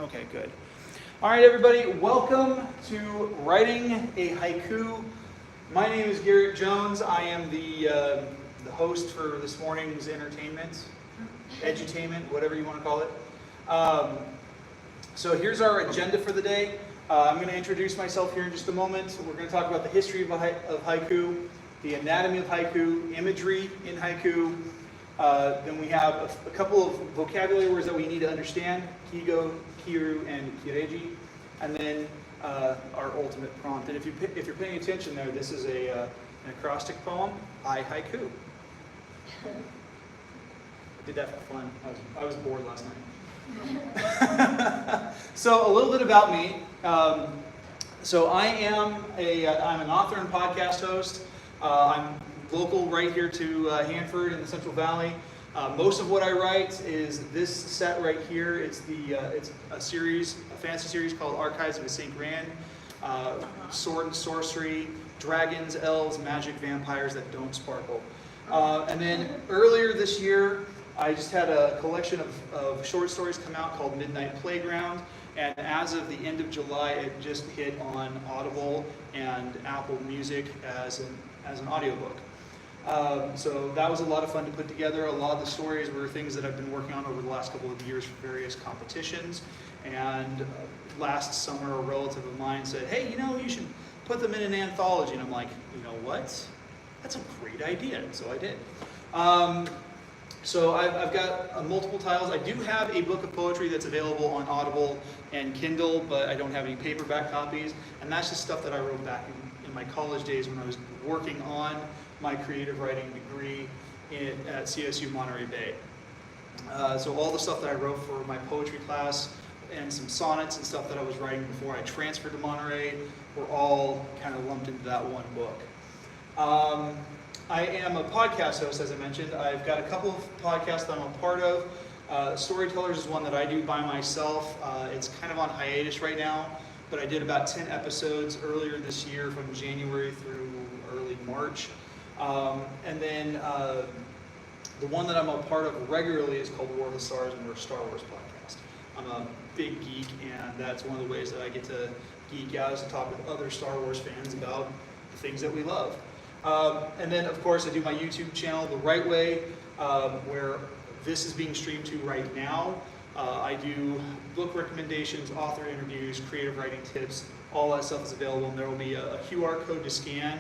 Okay, good. All right, everybody, welcome to Writing a Haiku. My name is Garrett Jones. I am the host for this morning's entertainment, edutainment, whatever you want to call it. So here's our agenda for the day. I'm going to introduce myself here in just a moment. We're going to talk about the history of haiku, the anatomy of haiku, imagery in haiku. Then we have a couple of vocabulary words that we need to understand, kigo, kiru, and kireji. And then our ultimate prompt. And if you're paying attention there, this is an acrostic poem, I Haiku. I did that for fun. I was bored last night. So a little bit about me. So I'm an author and podcast host. I'm local right here to Hanford in the Central Valley. Most of what I write is this set right here. It's a fantasy series called Archives of a St. Rand. Sword and sorcery, dragons, elves, magic, vampires that don't sparkle. And then earlier this year, I just had a collection of short stories come out called Midnight Playground. And as of the end of July, it just hit on Audible and Apple Music as an audiobook. So that was a lot of fun to put together. A lot of the stories were things that I've been working on over the last couple of years for various competitions. And last summer, a relative of mine said, hey, you should put them in an anthology. And I'm like, you know what? That's a great idea. And so I did. So I've got multiple titles. I do have a book of poetry that's available on Audible and Kindle, but I don't have any paperback copies. And that's just stuff that I wrote back in my college days when I was working on my creative writing degree at CSU Monterey Bay. So all the stuff that I wrote for my poetry class and some sonnets and stuff that I was writing before I transferred to Monterey were all kind of lumped into that one book. I am a podcast host, as I mentioned. I've got a couple of podcasts that I'm a part of. Storytellers is one that I do by myself. It's kind of on hiatus right now, but I did about 10 episodes earlier this year from January through early March. And then the one that I'm a part of regularly is called War of the Stars, and we're a Star Wars podcast. I'm a big geek, and that's one of the ways that I get to geek out is to talk with other Star Wars fans about the things that we love. And then, of course, I do my YouTube channel, The Right Way, where this is being streamed to right now. I do book recommendations, author interviews, creative writing tips. All that stuff is available, and there will be a QR code to scan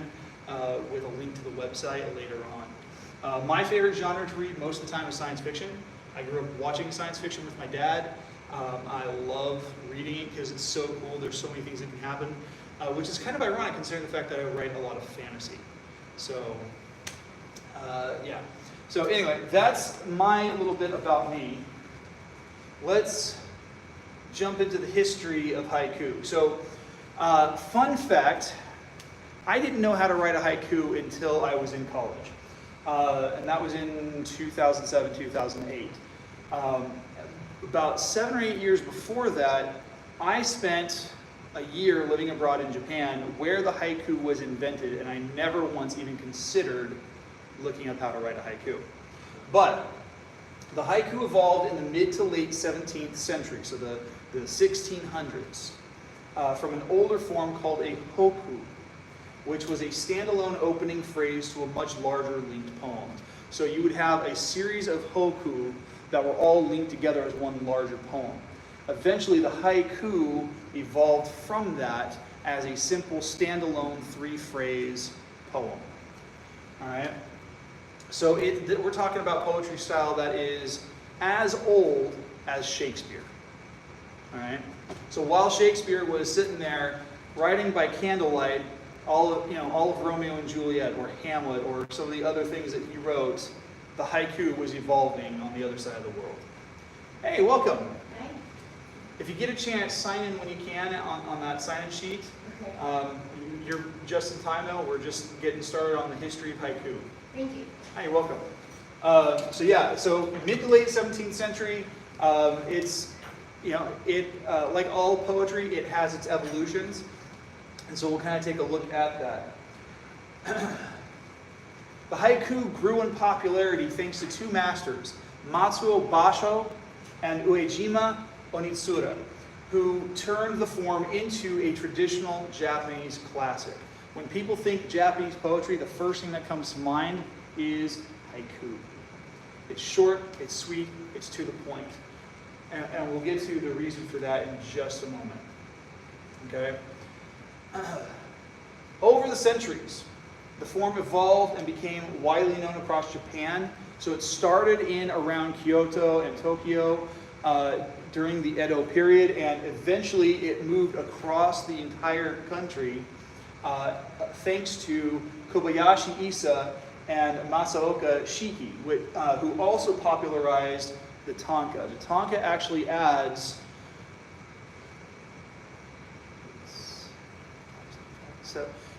with a link to the website later on. My favorite genre to read most of the time is science fiction. I grew up watching science fiction with my dad. I love reading it because it's so cool. There's so many things that can happen, which is kind of ironic considering the fact that I write a lot of fantasy. So, yeah. So anyway, that's my little bit about me. Let's jump into the history of haiku. So, fun fact, I didn't know how to write a haiku until I was in college. And that was in 2007, 2008. About 7 or 8 years before that, I spent a year living abroad in Japan where the haiku was invented, and I never once even considered looking up how to write a haiku. But the haiku evolved in the mid to late 17th century, so the 1600s, from an older form called a hoku, which was a standalone opening phrase to a much larger linked poem. So you would have a series of hoku that were all linked together as one larger poem. Eventually, the haiku evolved from that as a simple standalone 3-phrase poem. All right? So we're talking about poetry style that is as old as Shakespeare. All right? So while Shakespeare was sitting there writing by candlelight, all of Romeo and Juliet or Hamlet or some of the other things that he wrote, the haiku was evolving on the other side of the world. Hey, welcome. Hi. If you get a chance, sign in when you can on that sign-in sheet. Okay. You're just in time though. We're just getting started on the history of haiku. Thank you. Hi, you're welcome. So mid to late 17th century, it's like all poetry, it has its evolutions. And so we'll kind of take a look at that. The haiku grew in popularity thanks to two masters, Matsuo Basho and Uejima Onitsura. who turned the form into a traditional Japanese classic. When people think Japanese poetry, the first thing that comes to mind is haiku. It's short, it's sweet, it's to the point. And we'll get to the reason for that in just a moment. Okay? Over the centuries, the form evolved and became widely known across Japan. So it started in around Kyoto and Tokyo during the Edo period, and eventually it moved across the entire country thanks to Kobayashi Issa and Masaoka Shiki, who also popularized the tanka. The tanka actually adds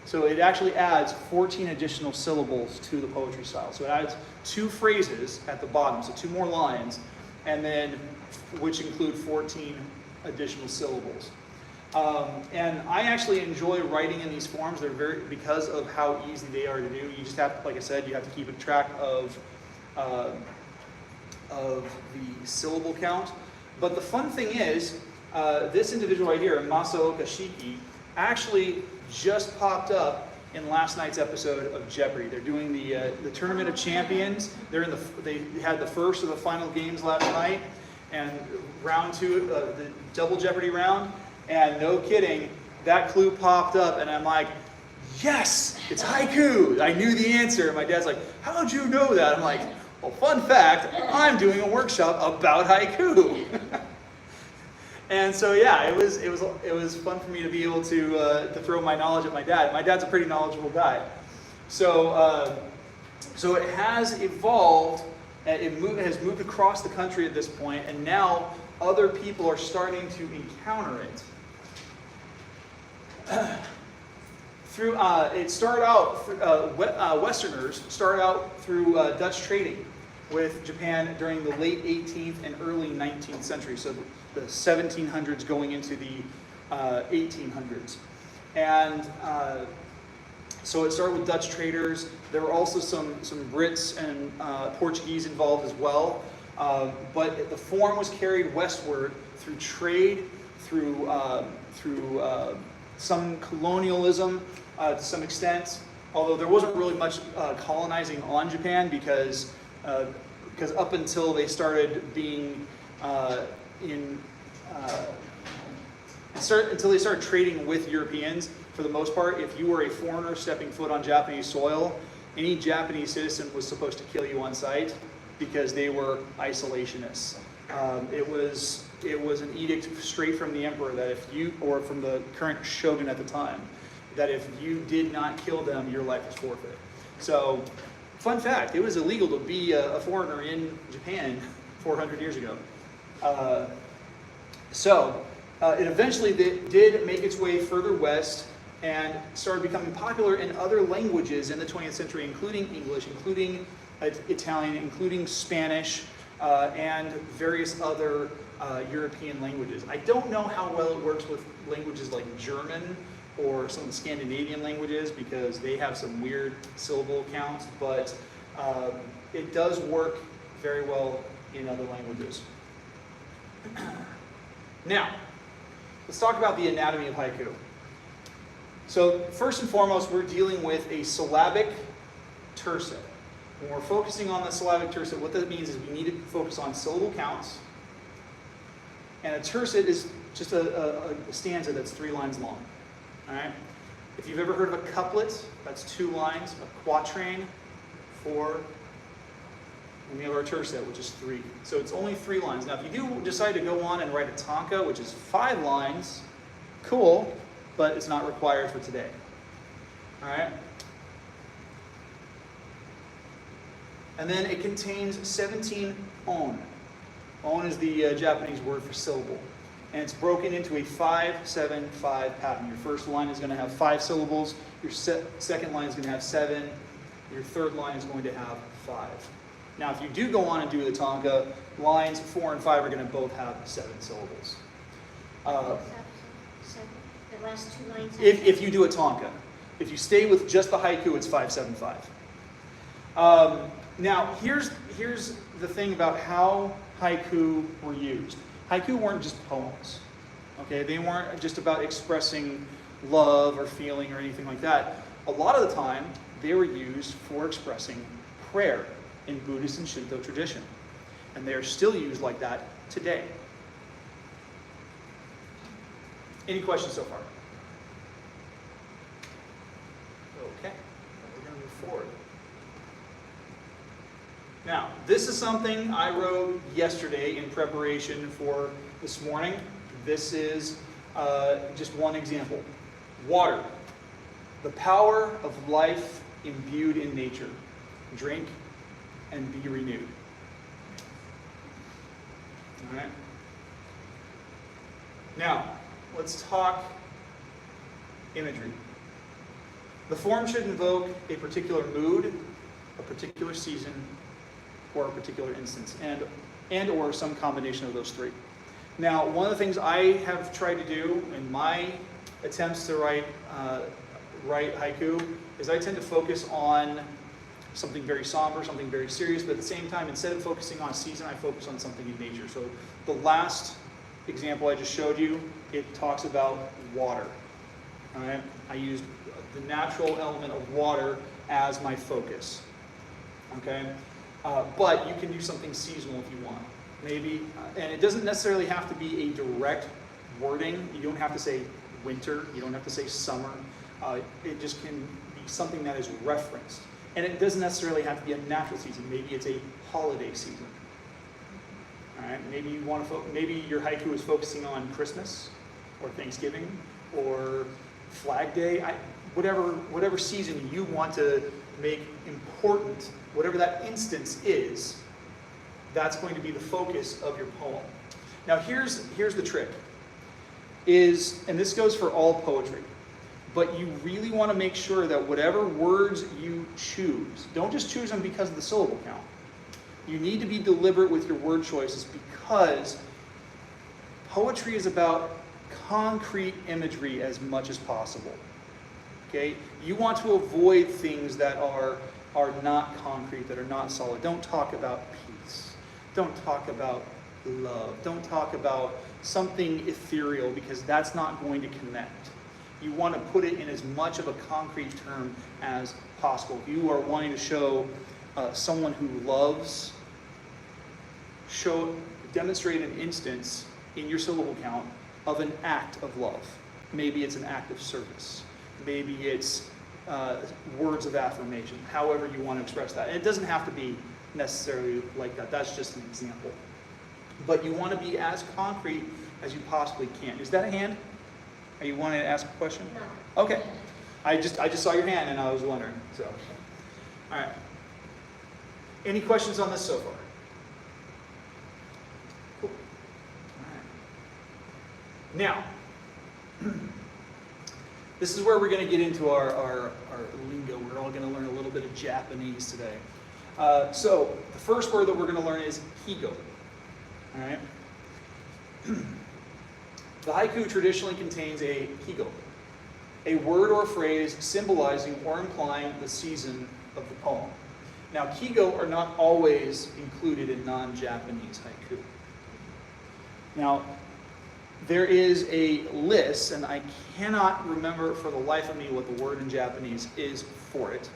so it actually adds 14 additional syllables to the poetry style. So it adds 2 phrases at the bottom, so 2 more lines, and then which include 14 additional syllables. And I actually enjoy writing in these forms. They're because of how easy they are to do. You just have, like I said, you have to keep a track of the syllable count. But the fun thing is, this individual right here, Masaoka Shiki, actually just popped up in last night's episode of Jeopardy. They're doing the Tournament of Champions. They had the first of the final games last night, and round 2, the double Jeopardy round. And no kidding, that clue popped up, and I'm like, yes, it's haiku. I knew the answer. My dad's like, how'd you know that? I'm like, well, fun fact, I'm doing a workshop about haiku. And so yeah, it was fun for me to be able to throw my knowledge at my dad. My dad's a pretty knowledgeable guy. So so it has evolved. Has moved across the country at this point, and now other people are starting to encounter it. It started out, Westerners started out through Dutch trading with Japan during the late 18th and early 19th century, so the 1700s going into the 1800s. And so it started with Dutch traders. There were also some Brits and Portuguese involved as well. But the form was carried westward through trade, through some colonialism to some extent, although there wasn't really much colonizing on Japan because up until they started being until they started trading with Europeans, for the most part, if you were a foreigner stepping foot on Japanese soil, any Japanese citizen was supposed to kill you on sight because they were isolationists. It was an edict straight from the emperor that if you, or from the current shogun at the time, that if you did not kill them, your life was forfeit. So, fun fact, it was illegal to be a foreigner in Japan 400 years ago. It eventually did make its way further west and started becoming popular in other languages in the 20th century, including English, including Italian, including Spanish, and various other European languages. I don't know how well it works with languages like German or some of the Scandinavian languages because they have some weird syllable counts, but it does work very well in other languages. Now, let's talk about the anatomy of haiku. So first and foremost, we're dealing with a syllabic tercet. When we're focusing on the syllabic tercet, what that means is we need to focus on syllable counts. And a tercet is just a stanza that's 3 lines long. All right? If you've ever heard of a couplet, that's 2 lines. A quatrain, 4. And we have our tercet, which is 3. So it's only 3 lines. Now, if you do decide to go on and write a tanka, which is 5 lines, cool, but it's not required for today. All right? And then it contains 17 on. On is the Japanese word for syllable. And it's broken into a 5-7-5 pattern. Your first line is going to have 5 syllables. Your second line is going to have 7. Your third line is going to have 5. Now, if you do go on and do the tanka, lines 4 and 5 are going to both have 7 syllables. The last 2 lines. If you do a tanka. If you stay with just the haiku, it's 5-7-5. Now, here's the thing about how haiku were used. Haiku weren't just poems. Okay, they weren't just about expressing love or feeling or anything like that. A lot of the time, they were used for expressing prayer in Buddhist and Shinto tradition. And they are still used like that today. Any questions so far? Okay, we're going to move forward. Now, this is something I wrote yesterday in preparation for this morning. This is just one example. Water, the power of life imbued in nature. Drink and be renewed. All right. Now, let's talk imagery. The form should invoke a particular mood, a particular season, or a particular instance, and or some combination of those three. Now, one of the things I have tried to do in my attempts to write haiku is I tend to focus on something very somber, something very serious, but at the same time, instead of focusing on season, I focus on something in nature. So the last example I just showed you, it talks about water. All right? I used the natural element of water as my focus. Okay? But you can do something seasonal if you want. Maybe, and it doesn't necessarily have to be a direct wording. You don't have to say winter. You don't have to say summer. It just can be something that is referenced. And it doesn't necessarily have to be a natural season. Maybe it's a holiday season. All right. Maybe you want to. Maybe your haiku is focusing on Christmas, or Thanksgiving, or Flag Day. Whatever season you want to make important, whatever that instance is, that's going to be the focus of your poem. Now here's the trick, and this goes for all poetry, but you really want to make sure that whatever words you choose, don't just choose them because of the syllable count. You need to be deliberate with your word choices, because poetry is about concrete imagery as much as possible. Okay? You want to avoid things that are not concrete, that are not solid. Don't talk about peace. Don't talk about love. Don't talk about something ethereal, because that's not going to connect. You want to put it in as much of a concrete term as possible. If you are wanting to show someone who loves, demonstrate an instance in your syllable count of an act of love. Maybe it's an act of service. Maybe it's words of affirmation, however you want to express that. And it doesn't have to be necessarily like that. That's just an example. But you want to be as concrete as you possibly can. Is that a hand? Are you wanting to ask a question? No. Okay. I just saw your hand and I was wondering. So, all right. Any questions on this so far? Cool. All right. Now, this is where we're going to get into our lingo. We're all going to learn a little bit of Japanese today. So the first word that we're going to learn is higo. All right. The haiku traditionally contains a higo, a word or phrase symbolizing or implying the season of the poem. Now, higo are not always included in non-Japanese haiku. Now, there is a list, and I cannot remember for the life of me what the word in Japanese is for it,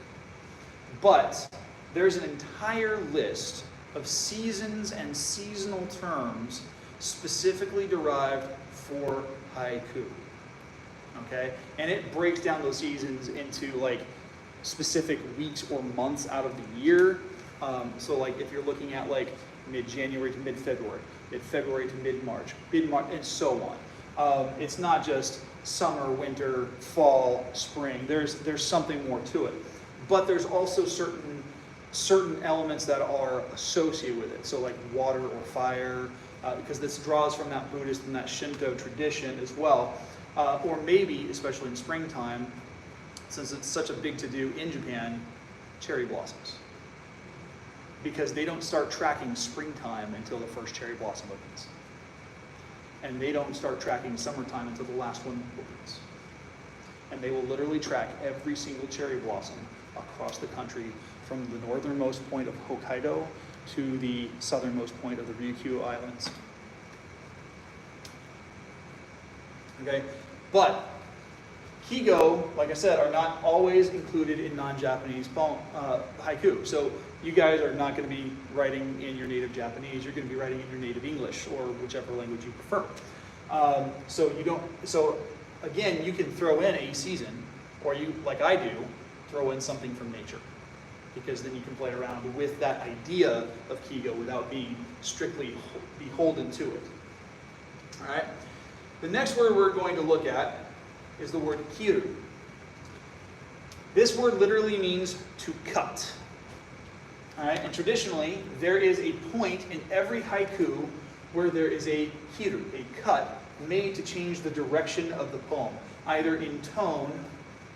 but there's an entire list of seasons and seasonal terms specifically derived for haiku. Okay? And it breaks down those seasons into like specific weeks or months out of the year. So like if you're looking at like mid-January to mid-February, mid-February to mid-March, and so on. It's not just summer, winter, fall, spring. There's something more to it. But there's also certain elements that are associated with it. So like water or fire, because this draws from that Buddhist and that Shinto tradition as well. Or maybe, especially in springtime, since it's such a big to-do in Japan, cherry blossoms. Because they don't start tracking springtime until the first cherry blossom opens. And they don't start tracking summertime until the last one opens. And they will literally track every single cherry blossom across the country, from the northernmost point of Hokkaido to the southernmost point of the Ryukyu Islands. Okay? But Kigo, like I said, are not always included in non-Japanese haiku. So you guys are not going to be writing in your native Japanese. You're going to be writing in your native English or whichever language you prefer. So again, you can throw in a season, or you, like I do, throw in something from nature, because then you can play around with that idea of Kigo without being strictly beholden to it. All right. The next word we're going to look at is the word kiru. This word literally means to cut. All right, and traditionally, there is a point in every haiku where there is a kiru, a cut, made to change the direction of the poem, either in tone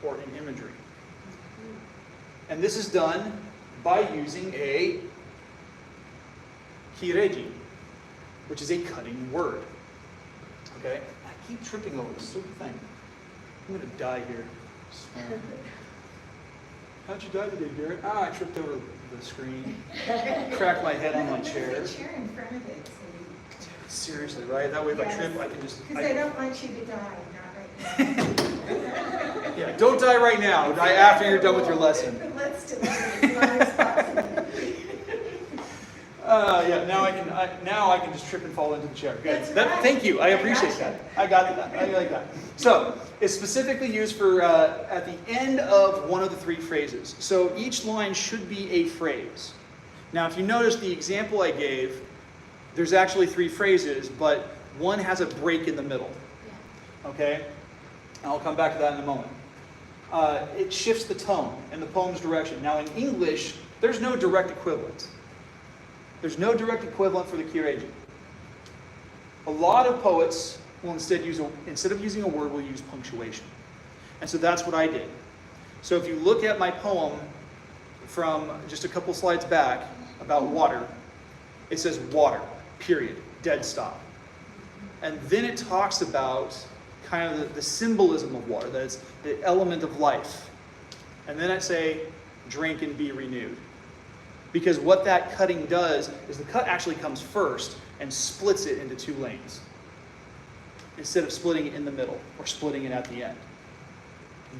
or in imagery. And this is done by using a kireji, which is a cutting word. Okay? I keep tripping over this stupid thing. I'm going to die here. How'd you die today, Garrett? I tripped over the screen, cracked my head on my chair. There's a chair in front of it. Seriously, right? That way if I trip, I can just... Because I don't want you to die, not right now. Yeah, don't die right now. Die after you're done with your lesson. Let's delay it as long as possible. Yeah, now I can just trip and fall into the chair. Good. That's right. Thank you. I appreciate that. I got that. I like that. So it's specifically used for at the end of one of the three phrases. So each line should be a phrase. Now, if you notice the example I gave, there's actually three phrases, but one has a break in the middle. Okay? I'll come back to that in a moment. It shifts the tone and the poem's direction. Now, in English, there's no direct equivalent. There's no direct equivalent for the kireji. A lot of poets will instead of using a word, will use punctuation. And so that's what I did. So if you look at my poem from just a couple slides back about water, it says water, period, dead stop. And then it talks about kind of the symbolism of water, that it's the element of life. And then I say, drink and be renewed. Because what that cutting does is the cut actually comes first and splits it into two lanes, instead of splitting it in the middle or splitting it at the end.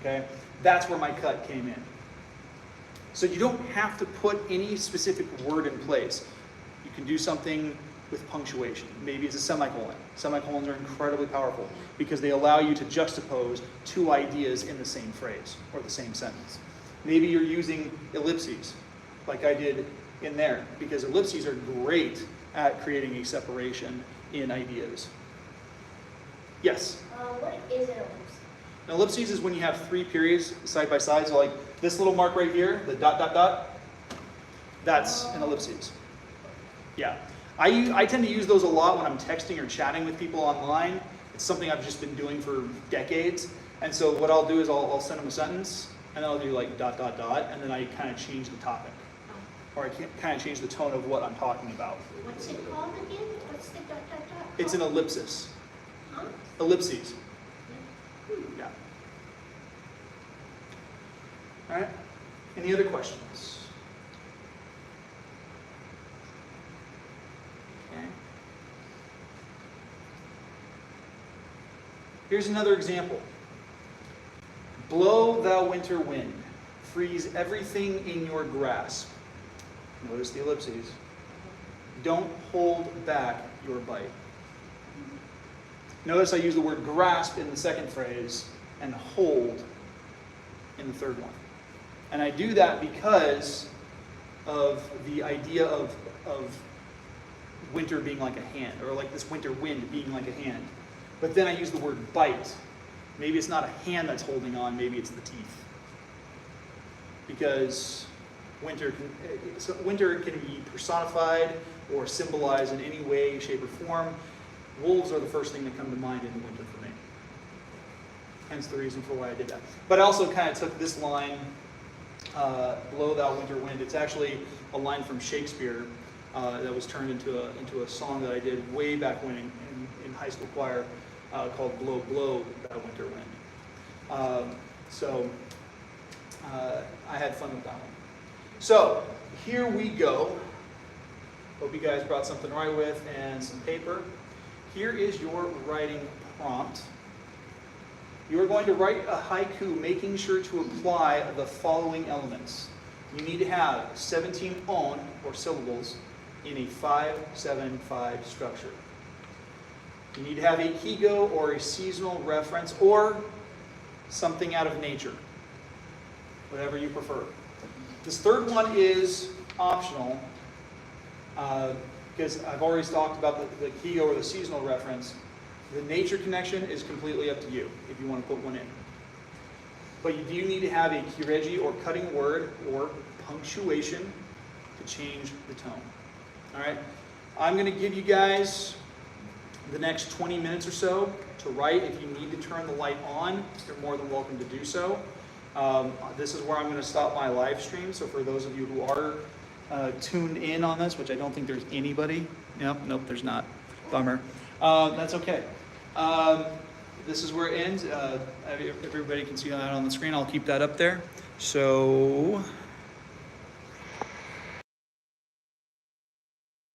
Okay? That's where my cut came in. So you don't have to put any specific word in place. You can do something with punctuation. Maybe it's a semicolon. Semicolons are incredibly powerful because they allow you to juxtapose two ideas in the same phrase or the same sentence. Maybe you're using ellipses, like I did in there, because ellipses are great at creating a separation in ideas. Yes? What is an ellipse? An ellipses is when you have three periods side by side. So like this little mark right here, the dot, dot, dot, that's an ellipses. Yeah. I tend to use those a lot when I'm texting or chatting with people online. It's something I've just been doing for decades. And so what I'll do is I'll send them a sentence, and then I'll do like dot, dot, dot, and then I kind of change the topic. Or I kind of change the tone of what I'm talking about. What's it called again? What's the dot, dot, dot? It's an ellipsis. Huh? Ellipses. Yeah. All right. Any other questions? Okay. Here's another example. Blow, thou winter wind, freeze everything in your grasp. Notice the ellipses. Don't hold back your bite. Notice I use the word grasp in the second phrase and hold in the third one. And I do that because of the idea of winter being like a hand, or like this winter wind being like a hand. But then I use the word bite. Maybe it's not a hand that's holding on, maybe it's the teeth. Because winter can be personified or symbolized in any way, shape, or form. Wolves are the first thing that come to mind in the winter for me. Hence the reason for why I did that. But I also kind of took this line, blow thou winter wind. It's actually a line from Shakespeare that was turned into a song that I did way back when in high school choir called Blow, Blow Thou Winter Wind. So I had fun with that one. So here we go. Hope you guys brought something to write with and some paper. Here is your writing prompt. You are going to write a haiku making sure to apply the following elements. You need to have 17 on, or syllables, in a 5-7-5 structure. You need to have a kigo, or a seasonal reference, or something out of nature. Whatever you prefer. This third one is optional, because I've already talked about the kigo or the seasonal reference. The nature connection is completely up to you if you want to put one in. But you do need to have a kireji or cutting word or punctuation to change the tone. All right? I'm going to give you guys the next 20 minutes or so to write. If you need to turn the light on, you're more than welcome to do so. This is where I'm going to stop my live stream. So for those of you who are tuned in on this, which I don't think there's anybody. Nope, there's not. Bummer. That's okay. This is where it ends. Everybody can see that on the screen. I'll keep that up there. So